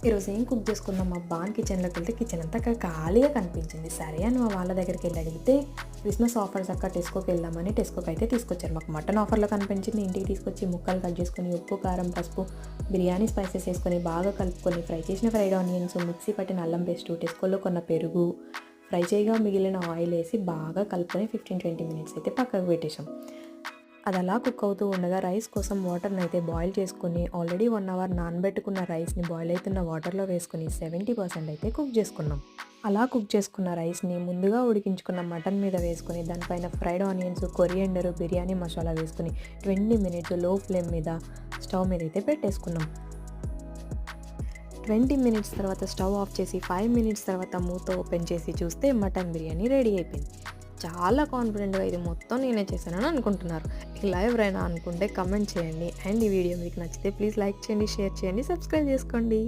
ఈరోజు ఏం కుక్ చేసుకుందాం అబ్బా అని కిచెన్లోకి వెళ్తే కిచెన్ అంతా ఖాళీగా కనిపించింది. సరే అని మా వాళ్ళ దగ్గరికి వెళ్ళి అడిగితే క్రిస్మస్ ఆఫర్స్ అక్క టెస్కోకి వెళ్దామని టెస్కోకి అయితే తీసుకొచ్చారు. మాకు మటన్ ఆఫర్లో కనిపించింది. ఇంటికి తీసుకొచ్చి ముక్కలు కట్ చేసుకొని ఉప్పు, కారం, పసుపు, బిర్యానీ స్పైసెస్ వేసుకొని బాగా కలుపుకొని ఫ్రై చేసిన ఫ్రైడ్ ఆనియన్స్, మిక్సీ పట్టిన అల్లం పేస్టు, టెస్కోలో కొన్న పెరుగు, ఫ్రై చేయగా మిగిలిన ఆయిల్ వేసి బాగా కలుపుకొని 15-20 మినిట్స్ అయితే పక్కకు పెట్టేసాం. అది అలా కుక్ అవుతూ ఉండగా రైస్ కోసం వాటర్ని అయితే బాయిల్ చేసుకొని ఆల్రెడీ 1 అవర్ నానబెట్టుకున్న రైస్ని బాయిల్ అవుతున్న వాటర్లో వేసుకొని 70% అయితే కుక్ చేసుకున్నాం. అలా కుక్ చేసుకున్న రైస్ని ముందుగా ఉడికించుకున్న మటన్ మీద వేసుకొని దానిపైన fried onions, coriander, biryani masala వేసుకొని 20 మినిట్స్ లో ఫ్లేమ్ మీద స్టవ్ మీద అయితే పెట్టేసుకున్నాం. 20 మినిట్స్ తర్వాత స్టవ్ ఆఫ్ చేసి 5 మినిట్స్ తర్వాత మూత ఓపెన్ చేసి చూస్తే మటన్ బిర్యానీ రెడీ అయిపోయింది. చాలా కాన్ఫిడెంట్గా ఇది మొత్తం నేనే చేశానని అనుకుంటున్నారు. ఇలా ఎవరైనా అనుకుంటే కమెంట్ చేయండి. అండ్ ఈ వీడియో మీకు నచ్చితే ప్లీజ్ లైక్ చేయండి, షేర్ చేయండి, సబ్స్క్రైబ్ చేసుకోండి.